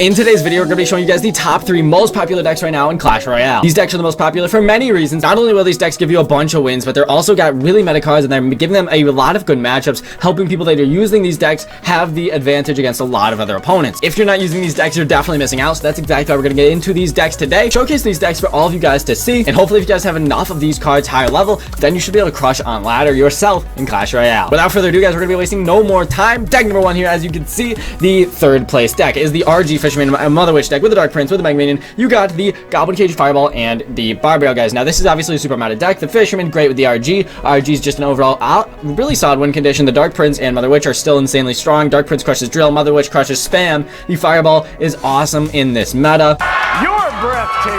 In today's video, we're going to be showing you guys the top 3 most popular decks right now in Clash Royale. These decks are the most popular for many reasons. Not only will these decks give you a bunch of wins, but they're also got really meta cards and they're giving them a lot of good matchups, helping people that are using these decks have the advantage against a lot of other opponents. If you're not using these decks, you're definitely missing out. So that's exactly why we're going to get into these decks today, showcase these decks for all of you guys to see, and hopefully if you guys have enough of these cards higher level, then you should be able to crush on ladder yourself in Clash Royale. Without further ado, guys, we're going to be wasting no more time. Deck number 1 here, as you can see, the 3rd place deck is the RG Fisherman Mother Witch deck with the Dark Prince, with the Mega Minion. You got the Goblin Cage Fireball and the Barbell, guys. Now this is obviously a super meta deck. The Fisherman, great with the RG. RG is just an overall really solid win condition. The Dark Prince and Mother Witch are still insanely strong. Dark Prince crushes Drill, Mother Witch crushes Spam. The Fireball is awesome in this meta.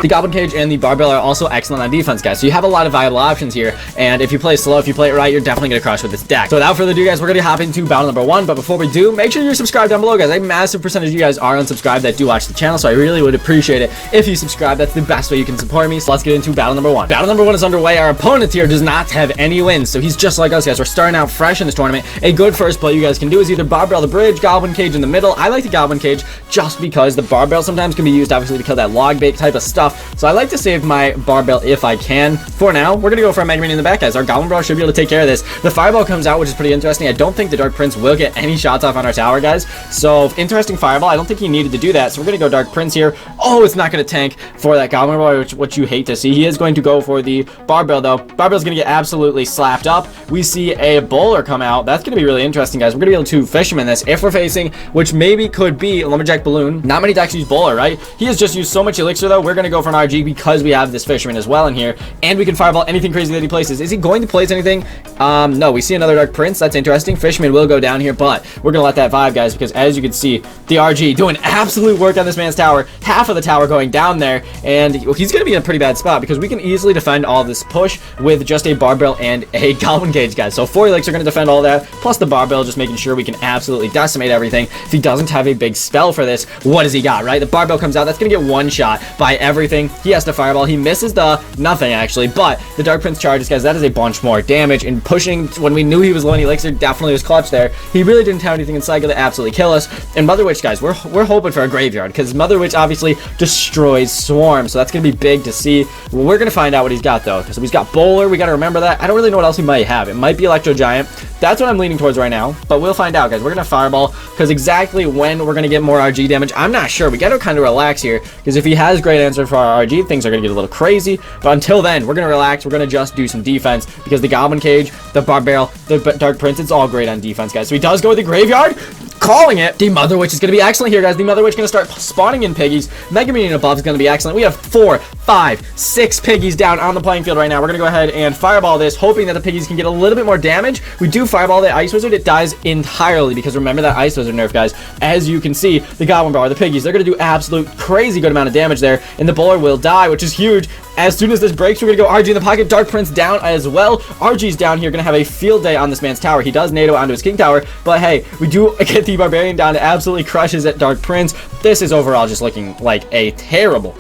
The Goblin Cage and the Barbell are also excellent on defense, guys. So you have a lot of viable options here, and if you play slow, if you play it right, you're definitely going to crush with this deck. So without further ado, guys, we're going to hop into battle number 1, but before we do, make sure you're subscribed down below, guys. A massive percentage of you guys are unsubscribed that do watch the channel, so I really would appreciate it if you subscribe. That's the best way you can support me. So let's get into battle number 1. Battle number 1 is underway. Our opponent here does not have any wins, so he's just like us, guys. We're starting out fresh in this tournament. A good first play you guys can do is either Barbell the bridge, Goblin Cage in the middle. I like the Goblin Cage just because the Barbell sometimes can be used, obviously, to kill that log bait type of stuff. So I like to save my Barbell if I can. For now, we're gonna go for a Mega Minion in the back, guys. Our Goblin Bro should be able to take care of this. The Fireball comes out, which is pretty interesting. I don't think the Dark Prince will get any shots off on our tower, guys. So interesting Fireball. I don't think he needed to do that. So we're gonna go Dark Prince here. Oh, it's not gonna tank for that Goblin Bro, which you hate to see. He is going to go for the Barbell though. Barbell's gonna get absolutely slapped up. We see a Bowler come out. That's gonna be really interesting, guys. We're gonna be able to Fisherman this if we're facing, which maybe could be a Lumberjack Balloon. Not many decks use Bowler, right? He has just used so much Elixir though. We're gonna go for an RG because we have this Fisherman as well in here, and we can Fireball anything crazy that he places. Is he going to place anything? No, we see another Dark Prince. That's interesting. Fisherman will go down here, but we're gonna let that vibe, guys, because as you can see, the RG doing absolute work on this man's tower. Half of the tower going down there, and he's gonna be in a pretty bad spot because we can easily defend all this push with just a Barbell and a Goblin Cage, guys. So 4 Elixir are gonna defend all that, plus the Barbell just making sure we can absolutely decimate everything. If he doesn't have a big spell for this, what does he got, right? The Barbell comes out. That's gonna get one shot by everything. He has to Fireball. He misses the nothing actually, but the Dark Prince charges, guys. That is a bunch more damage, and pushing when we knew he was low on Elixir definitely was clutch there. He really didn't have anything in cycle to absolutely kill us. And Mother Witch, guys, we're hoping for a graveyard because Mother Witch obviously destroys Swarm, so that's gonna be big to see. We're gonna find out what he's got though, because he's got Bowler. We gotta remember that. I don't really know what else he might have. It might be Electro Giant. That's what I'm leaning towards right now, but we'll find out, guys. We're gonna Fireball because exactly when we're gonna get more RG damage, I'm not sure. We gotta kind of relax here because if he has great answer for our RG, things are gonna get a little crazy. But until then, we're gonna relax. We're gonna just do some defense because the Goblin Cage, the Barbell, the Dark Prince, it's all great on defense, guys. So he does go with the graveyard. Calling it. The Mother Witch is going to be excellent here, guys. The Mother Witch is going to start spawning in piggies. Mega Minion above is going to be excellent. We have 4, 5, 6 piggies down on the playing field right now. We're going to go ahead and Fireball this, hoping that the piggies can get a little bit more damage. We do Fireball the Ice Wizard. It dies entirely because remember that Ice Wizard nerf, guys. As you can see, the Goblin Bar, the piggies, they're going to do absolute crazy good amount of damage there, and the Bowler will die, which is huge. As soon as this breaks, we're going to go RG in the pocket. Dark Prince down as well. RG's down here, going to have a field day on this man's tower. He does NATO onto his King Tower, but hey, we do get the Barbarian down to absolutely crushes at Dark Prince. This is overall just looking like a terrible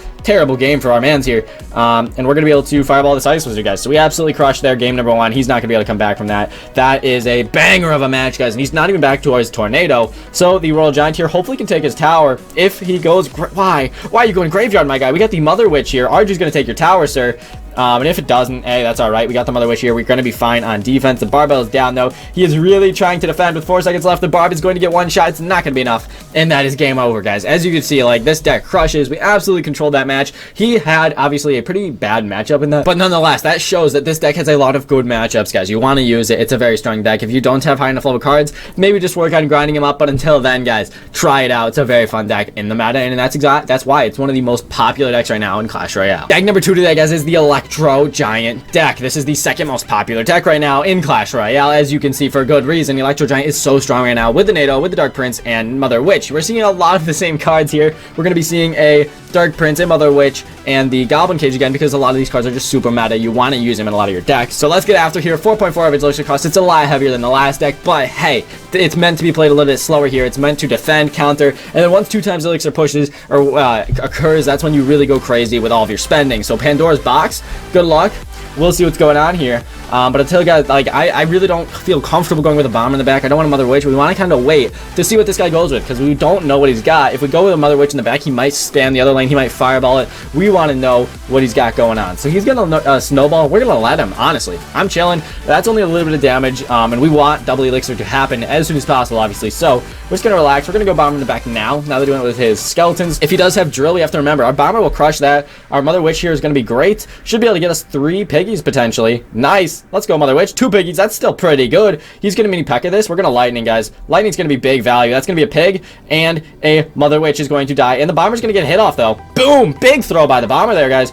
game for our mans here, and we're gonna be able to Fireball this Ice Wizard, guys. So we absolutely crushed their game number 1. He's not gonna be able to come back from that. That is a banger of a match, guys, and he's not even back to his Tornado. So the Royal Giant here hopefully can take his tower if he goes. Why are you going graveyard, my guy? We got the Mother Witch here. RG's gonna take your tower, sir. And if it doesn't, hey, that's all right. We got the Mother Witch here. We're going to be fine on defense. The Barbell is down, though. He is really trying to defend with 4 seconds left. The Barb is going to get one shot. It's not going to be enough. And that is game over, guys. As you can see, like, this deck crushes. We absolutely controlled that match. He had, obviously, a pretty bad matchup in that. But nonetheless, that shows that this deck has a lot of good matchups, guys. You want to use it. It's a very strong deck. If you don't have high enough level cards, maybe just work on grinding him up. But until then, guys, try it out. It's a very fun deck in the meta. And that's why it's one of the most popular decks right now in Clash Royale. Deck number 2 today, guys, is the Electro Giant deck. This is the 2nd most popular deck right now in Clash Royale, as you can see, for good reason. The Electro Giant is so strong right now with the NATO, with the Dark Prince, and Mother Witch. We're seeing a lot of the same cards here. We're going to be seeing a Dark Prince, a Mother Witch, and the Goblin Cage again because a lot of these cards are just super meta. You want to use them in a lot of your decks. So let's get after here. 4.4 average elixir cost. It's a lot heavier than the last deck, but hey, it's meant to be played a little bit slower here. It's meant to defend, counter, and then once 2 times elixir pushes or occurs, that's when you really go crazy with all of your spending. So Pandora's Box, good luck. we'll see what's going on here. But I'll tell you guys, like, I really don't feel comfortable going with a bomber in the back. I don't want a Mother Witch. We want to kind of wait to see what this guy goes with, because we don't know what he's got. If we go with a Mother Witch in the back, he might spam the other lane. He might fireball it. We want to know what he's got going on. So he's going to snowball. We're going to let him, honestly. I'm chilling. That's only a little bit of damage, and we want double elixir to happen as soon as possible, obviously. So we're just going to relax. We're going to go bomber in the back now that we're doing it with his skeletons. If he does have drill, we have to remember, our bomber will crush that. Our Mother Witch here is going to be great. Should be able to get us 3 piggies, potentially. Nice. Let's go, Mother Witch. 2 piggies. That's still pretty good. He's going to mini peck of this. We're going to lightning, guys. Lightning's going to be big value. That's going to be a pig, and a Mother Witch is going to die. And the bomber's going to get hit off, though. Boom! Big throw by the bomber there, guys.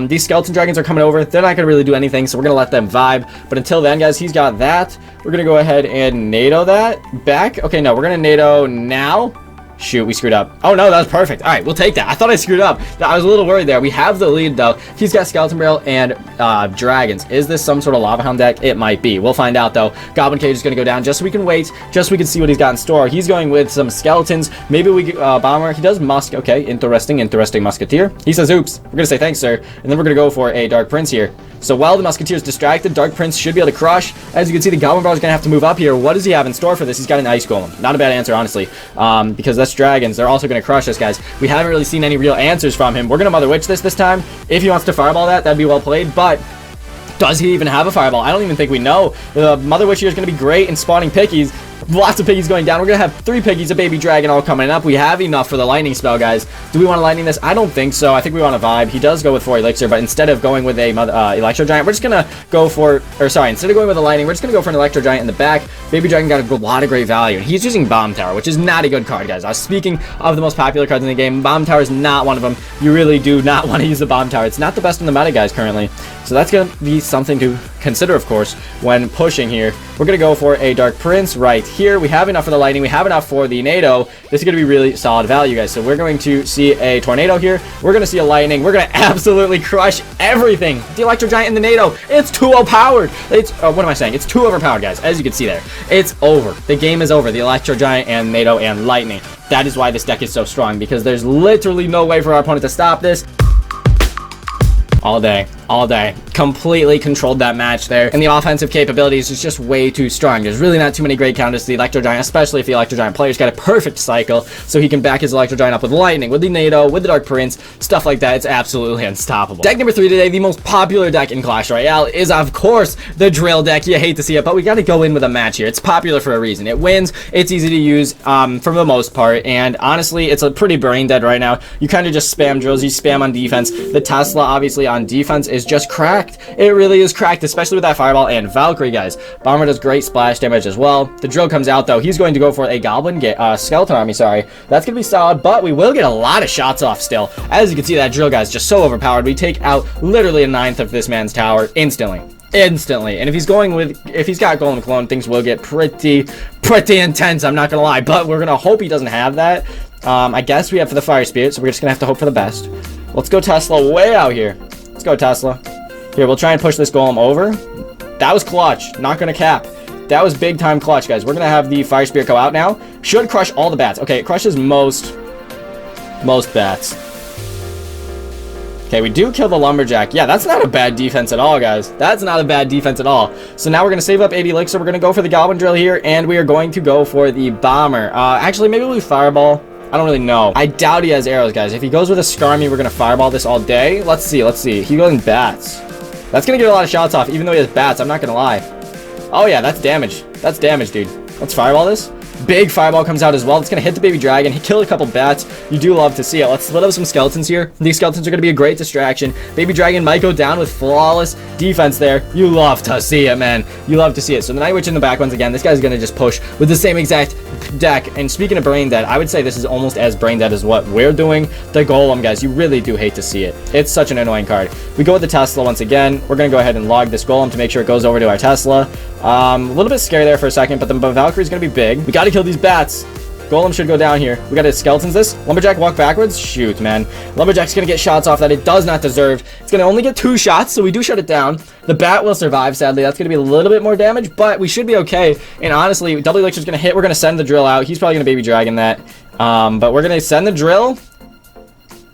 These skeleton dragons are coming over. They're not going to really do anything, so we're going to let them vibe. But until then, guys, he's got that. We're going to go ahead and NATO that back. Okay, no, we're going to NATO now. Shoot, we screwed up. Oh, no, that was perfect. All right, we'll take that. I thought I screwed up. I was a little worried there. We have the lead, though. He's got Skeleton Barrel and dragons. Is this some sort of Lava Hound deck? It might be. We'll find out, though. Goblin Cage is going to go down just so we can wait, just so we can see what he's got in store. He's going with some skeletons. Maybe we bomber. He does musk. Okay, interesting musketeer. He says, oops. We're going to say thanks, sir. And then we're going to go for a Dark Prince here. So while the musketeer is distracted, Dark Prince should be able to crush. As you can see, the Goblin Brawler is going to have to move up here. What does he have in store for this? He's got an Ice Golem. Not a bad answer, honestly, because that's dragons. They're also going to crush us, guys. We haven't really seen any real answers from him. We're going to Mother Witch this time. If he wants to fireball that, that'd be well played, but does he even have a fireball? I don't even think we know. The Mother Witch here is going to be great in spawning pickies. Lots of piggies going down. We're going to have 3 piggies, a baby dragon all coming up. We have enough for the lightning spell, guys. Do we want to lightning this? I don't think so. I think we want to vibe. He does go with 4 elixir, but instead of going with a Electro Giant, we're just going to go for, instead of going with a lightning, we're just going to go for an Electro Giant in the back. Baby dragon got a lot of great value. He's using Bomb Tower, which is not a good card, guys. I was speaking of the most popular cards in the game. Bomb Tower is not one of them. You really do not want to use the Bomb Tower. It's not the best in the meta, guys, currently. So that's going to be something to consider, of course, when pushing here. We're going to go for a Dark Prince right here. We have enough for the lightning. We have enough for the NATO. This is going to be really solid value, guys. So we're going to see a tornado here. We're going to see a lightning. We're going to absolutely crush everything. The Electro Giant and the NATO. It's too overpowered. It's, what am I saying? It's too overpowered, guys. As you can see there. It's over. The game is over. The Electro Giant and NATO and lightning. That is why this deck is so strong, because there's literally no way for our opponent to stop this. All day. Completely controlled that match there. And the offensive capabilities is just way too strong. There's really not too many great counters to the Electro Giant, especially if the Electro Giant player's got a perfect cycle, so he can back his Electro Giant up with lightning, with the NATO, with the Dark Prince, stuff like that. It's absolutely unstoppable. Deck number 3 today, the most popular deck in Clash Royale, is of course the drill deck. You hate to see it, but we got to go in with a match here. It's popular for a reason. It wins. It's easy to use for the most part, and honestly, it's a pretty brain dead right now. You kind of just spam drills. You spam on defense. The Tesla, obviously, on defense is just cracked. It really is cracked, especially with that fireball and Valkyrie, guys. Bomber does great splash damage as well. The drill comes out, though. He's going to go for a Goblin, Skeleton Army, sorry. That's going to be solid, but we will get a lot of shots off still. As you can see, that drill, guys, just so overpowered. We take out literally a 1/9 of this man's tower instantly. And if he's got Golem Clone, things will get pretty intense, I'm not gonna lie, but we're gonna hope he doesn't have that. I guess we have for the Fire Spirit, so we're just gonna have to hope for the best. Let's go Tesla way out here. Let's go Tesla. Here, we'll try and push this Golem over. That was clutch, not gonna cap. That was big time clutch, guys. We're gonna have the Fire Spirit go out now. Should crush all the bats. Okay, it crushes most bats. Okay, we do kill the Lumberjack. Yeah, that's not a bad defense at all, guys. That's not a bad defense at all. So now we're going to save up 80 elixir. We're going to go for the Goblin Drill here, and we are going to go for the Bomber. Actually, maybe we Fireball. I don't really know. I doubt he has arrows, guys. If he goes with a Skarmy, we're going to Fireball this all day. Let's see. He goes in bats. That's going to get a lot of shots off, even though he has bats. I'm not going to lie. Oh, yeah, that's damage. That's damage, dude. Let's Fireball this. Big fireball comes out as well. It's going to hit the baby dragon. He killed a couple bats. You do love to see it. Let's split up some skeletons here. These skeletons are going to be a great distraction. Baby dragon might go down with flawless defense there. You love to see it, man. You love to see it. So the Night Witch in the back once again. This guy's going to just push with the same exact deck. And speaking of brain dead, I would say this is almost as brain dead as what we're doing. The Golem, guys, you really do hate to see it. It's such an annoying card. We go with the Tesla once again. We're going to go ahead and log this Golem to make sure it goes over to our Tesla. A little bit scary there for a second, but the Valkyrie's going to be big. We got to kill these bats. Golem should go down here. We got his skeletons this. Lumberjack walk backwards. Shoot, man. Lumberjack's going to get shots off that it does not deserve. It's going to only get 2 shots, so we do shut it down. The bat will survive, sadly. That's going to be a little bit more damage, but we should be okay. And honestly, double elixir's going to hit. We're going to send the drill out. He's probably going to baby dragon that. But we're going to send the drill.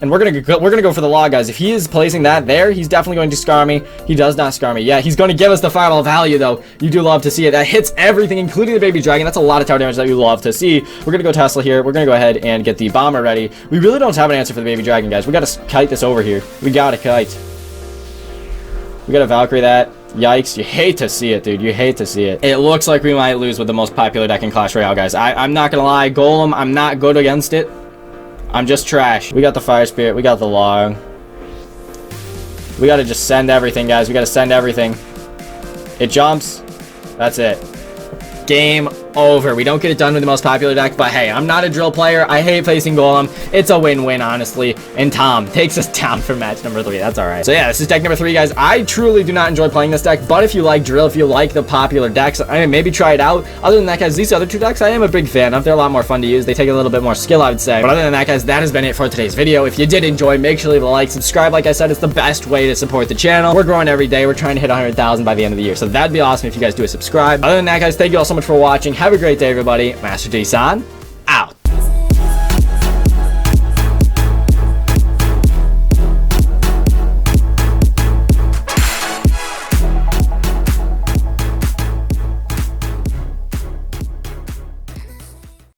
And we're gonna go for the log, guys. If he is placing that there, he's definitely going to scar me. He does not scar me. Yeah, he's going to give us the fireball value, though. You do love to see it. That hits everything, including the baby dragon. That's a lot of tower damage that you love to see. We're gonna go Tesla here. We're gonna go ahead and get the bomber ready. We really don't have an answer for the baby dragon, guys. We gotta kite this over here. We gotta kite. We gotta Valkyrie that. Yikes. You hate to see it, dude. You hate to see it. It looks like we might lose with the most popular deck in Clash Royale, guys. I'm not gonna lie. Golem, I'm not good against it. I'm just trash. We got the fire spirit. We got the log. We gotta just send everything, guys. We gotta send everything. It jumps. That's it. Game over. We don't get it done with the most popular deck, but hey, I'm not a drill player. I hate facing Golem. It's a win-win, honestly. And Tom takes us down for match number 3. That's all right. So yeah, this is deck number 3, guys. I truly do not enjoy playing this deck, but if you like drill, if you like the popular decks, I mean, maybe try it out. Other than that, guys, these other 2 decks, I am a big fan of. They're a lot more fun to use. They take a little bit more skill, I would say. But other than that, guys, that has been it for today's video. If you did enjoy, make sure to leave a like, subscribe. Like I said, it's the best way to support the channel. We're growing every day. We're trying to hit 100,000 by the end of the year, so that'd be awesome if you guys do a subscribe. Other than that, guys, thank you all so much for watching. Have a great day, everybody. Master G-san.